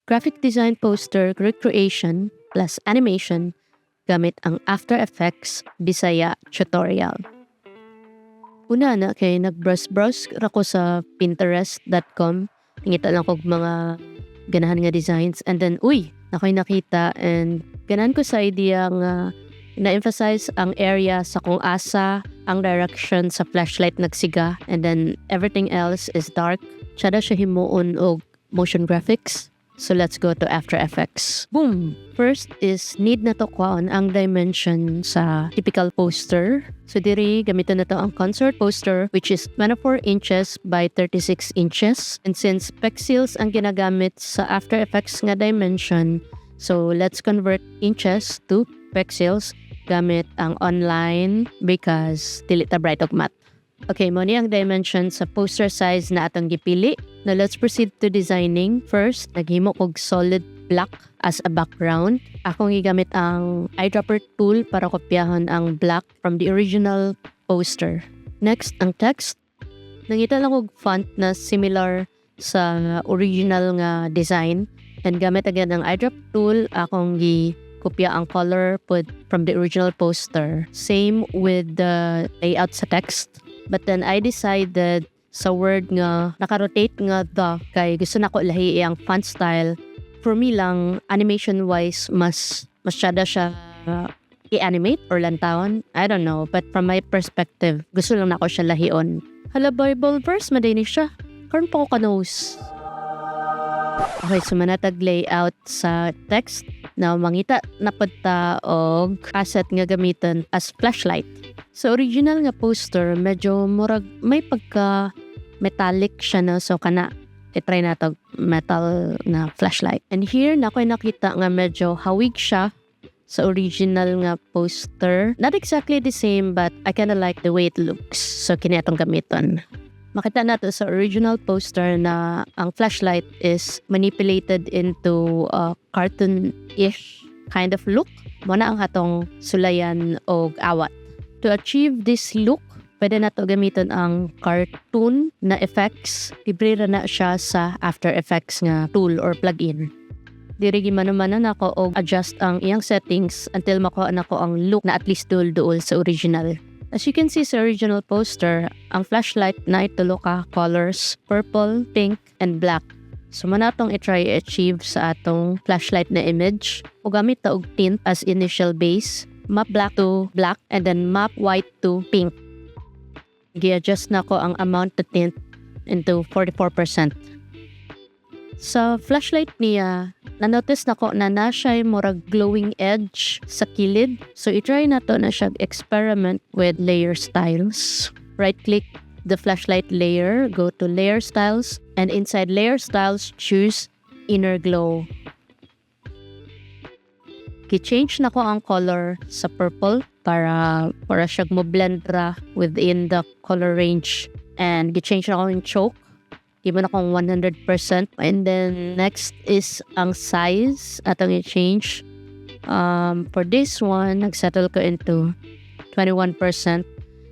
graphic design poster recreation plus animation gamit ang After Effects Bisaya tutorial. Una na kay nag-browse ako sa pinterest.com. Ngita lang kog mga ganahan nga designs and then nakoy nakita and ganahan ko sa idea nga na-emphasize ang area sa kung asa ang direction sa flashlight nagsiga and then everything else is dark. Tsada siya himuon og motion graphics. So let's go to After Effects. Boom! First is need na to kuhaan ang dimension sa typical poster. So diri gamiton na to ang concert poster which is 24 inches by 36 inches. And since pixels ang ginagamit sa After Effects nga dimension, so let's convert inches to pixels gamit ang online because dili ta bright og math. Okay, mo ni ang dimension sa poster size na atong gipili. Now let's proceed to designing. First, naghimo kog solid black as a background. Akong gigamit ang eyedropper tool para kopyahan ang black from the original poster. Next, ang text. Nangita lang kog font na similar sa original nga design. And gamit again ang eyedrop tool, akong kopya ang color put from the original poster. Same with the layout sa text. But then I decided sa word nga naka-rotate nga the kay gusto na ko lahi ang font style. For me lang, animation-wise, mas masyada siya i-animate or lantawon. I don't know. But from my perspective, gusto lang na ko siya lahion. Hala, Bible verse, madinig siya. Karon pa ko ka-nose. Okay, so manatag layout sa text. Now, mangita na punta og asset nga gamiton as flashlight. Sa original nga poster, medyo murag may pagka metallic siya na so kana i-try na to metal na flashlight. And here na ko'y nakita nga medyo hawig siya sa original nga poster. Not exactly the same but I kinda like the way it looks. So kini atong gamiton. Makita nato sa original poster na ang flashlight is manipulated into a cartoon-ish kind of look. Muna ang atong sulayan og awat. To achieve this look, pwede na to gamiton ang cartoon na effects. Libre na siya sa After Effects nga tool or plugin. Diri gimano-mano na ko og adjust ang iyang settings until makuha na ko ang look na at least duol sa original. As you can see sa original poster, ang flashlight na itulo ka colors, purple, pink, and black. So manatong i-try achieve sa atong flashlight na image. O gamit ta og tint as initial base. Map black to black and then map white to pink. Gi-adjust na ko ang amount to tint into 44%. Sa flashlight niya, na-notice na ko na siya murag glowing edge sa kilid. So i-try na to na siya experiment with layer styles. Right-click the flashlight layer, go to layer styles, and inside layer styles, choose inner glow. Ki-change na ko ang color sa purple para siya mo-blend ra within the color range. And gi-change na ko yung choke. Given akong 100%. And then next is ang size atong i-change. For this one, nagsettle ko into 21%.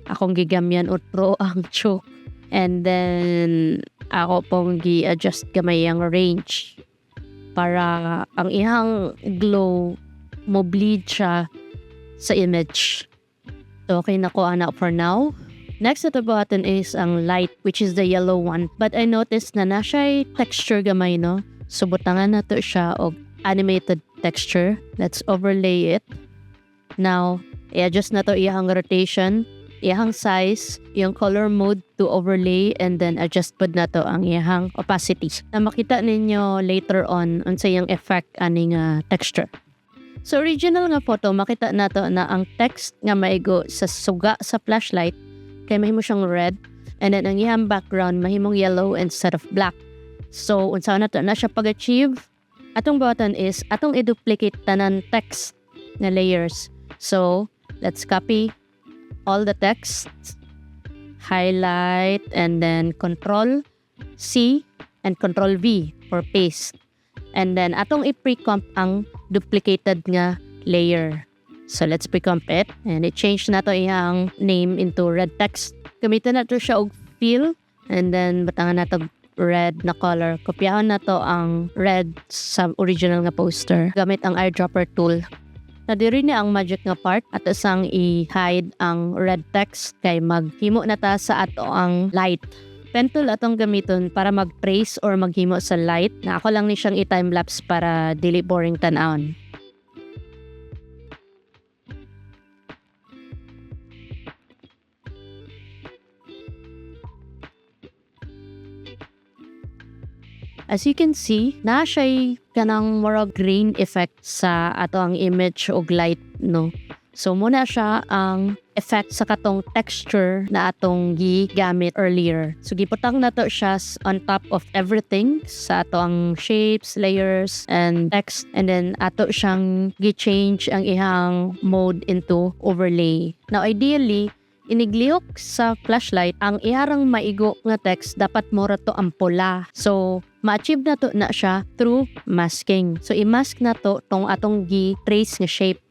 Akong gigamyan utro ang choke. And then ako pong gi-adjust gamay ang range para ang ihang glow mo bleed siya sa image. So, okay na ko ana for now. Next na to button is ang light, which is the yellow one. But I noticed na siya texture gamay, no? So, butangan na to siya og animated texture. Let's overlay it. Now, i-adjust na to iyang rotation, iyang size, iyang color mode to overlay, and then adjust pod na to ang iyang opacity. Na makita ninyo later on unsa iyang effect aning texture. Sa original nga photo, makita nato na ang text nga maigo sa suga sa flashlight kay mahimo siyang red and then ang iyang background mahimong yellow instead of black. So, unsa na to na siya pag-achieve? Atong button is atong i-duplicate tanan text na layers. So, let's copy all the text, highlight, and then Control C and Control V for paste. And then atong i-pre-comp ang duplicated nga layer. So let's pre-comp it and i-change na to iyang name into red text. Gamitin na to siya og fill and then batangan na to red na color. Kopyahon na to ang red sa original nga poster gamit ang eyedropper tool. Nadiri ni ang magic nga part at isang i-hide ang red text kay maghimo na ta sa ato ang light. Pen tool atong gamiton para mag-trace or maghimo sa light na ako lang ni siyang i-timelapse para dili boring tan-awon. As you can see, na siya'y kanang murag grain effect sa ato ang image og light, no? So, muna siya ang effect sa katong texture na atong gigamit earlier. So, giputang na to siya on top of everything sa ato ang shapes, layers, and text. And then, ato siyang gi-change ang ihang mode into overlay. Now, ideally, iniglihok sa flashlight, ang iharang maigo nga text dapat mora to ang pula. So, ma-achieve na to na siya through masking. So, i-mask na to tong atong gi-trace nga shape.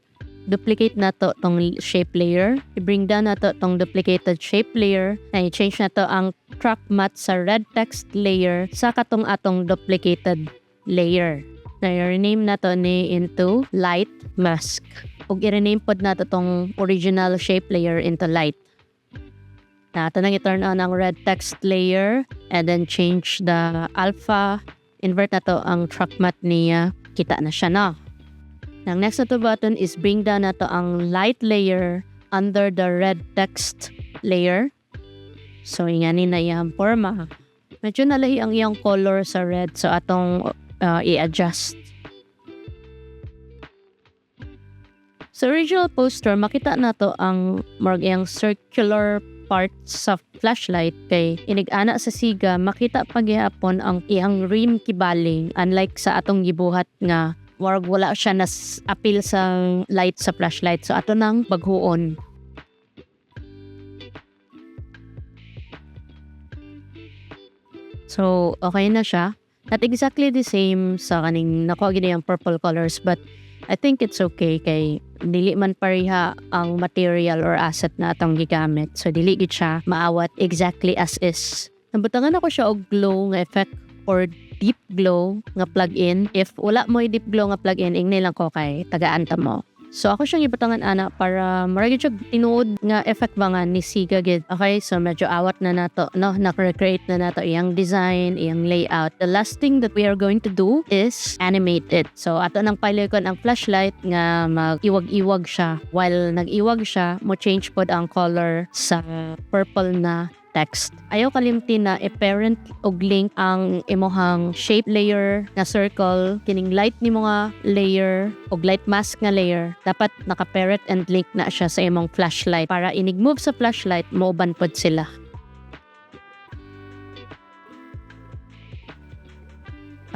Duplicate na to tong shape layer. I-bring down na to tong duplicated shape layer. Na i-change na to ang track matte sa red text layer sa katong atong duplicated layer. Na i-rename na to ni into light mask. Ug i-rename pod na to tong original shape layer into light. Na ito nang i-turn on ang red text layer and then change the alpha. Invert na to ang track matte niya. Kita na siya na. Ang next na to button is bring down na to ang light layer under the red text layer. So, ingani na yung forma. Medyo nalahi ang iyang color sa red. So, atong i-adjust. Sa original poster, makita na to ang marag iyang circular part sa flashlight kay inig-ana sa siga makita paghihapon ang iyang rim kibaling unlike sa atong gibuhat nga warag wala siya nas appeal sa light sa flashlight. So ato nang baghuon. So okay na siya. Not exactly the same sa kaning nakuha gid yung purple colors but I think it's okay kay dili man pareha ang material or asset na atong gigamit. So dili gid siya maawat exactly as is. Nabutangan ako siya og glow nga effect or deep glow nga plug-in. If wala mo deep glow nga plug-in, ingnay lang ko kay tagaan ta mo. So ako siyang ibutangan ana para maragi siya tinuod nga effect ba nga ni Siga gid. Okay, so medyo awat na nato, no? Na-recreate na nato iyang design, iyang layout. The last thing that we are going to do is animate it. So ato nang palikon ang flashlight nga mag-iwag-iwag siya. While nag-iwag siya, mo change pod ang color sa purple na text. Ayaw kalimti na i-parent og link ang imuhang shape layer nga circle, kining light ni mga layer og light mask nga layer. Dapat naka-parent and link na siya sa imong flashlight para inig-move sa flashlight, mauban pod sila.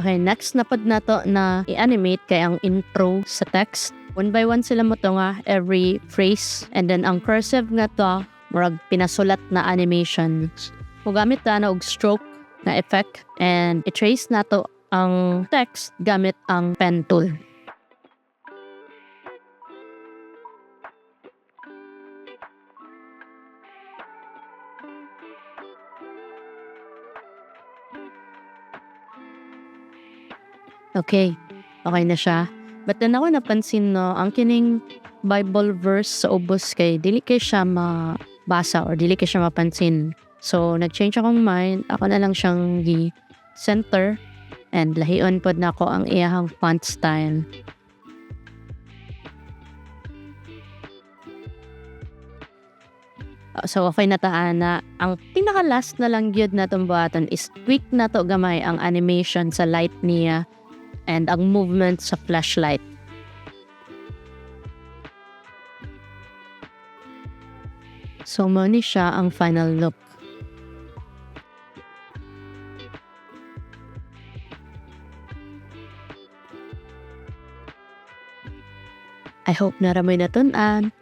Okay, next na pod nato na i-animate kay ang intro sa text. One by one sila mo to nga every phrase and then ang cursive nga to murag pinasulat na animation. Gamit na og stroke na effect and i-trace na to ang text gamit ang pen tool. Okay na siya. But then ako napansin no, ang kining Bible verse sa ubos kay dili kay siya mabasa or dili kay siya mapansin. So nag-change akong mind, ako na lang siyang gi-center and lahion pod na ako ang iyahang font style. So okay na taana. Ang pinaka last na lang gyud na tong buhaton is tweak na to gamay ang animation sa light niya and ang movement sa flashlight. So mo ni siya ang final look. I hope na ramay natun-an.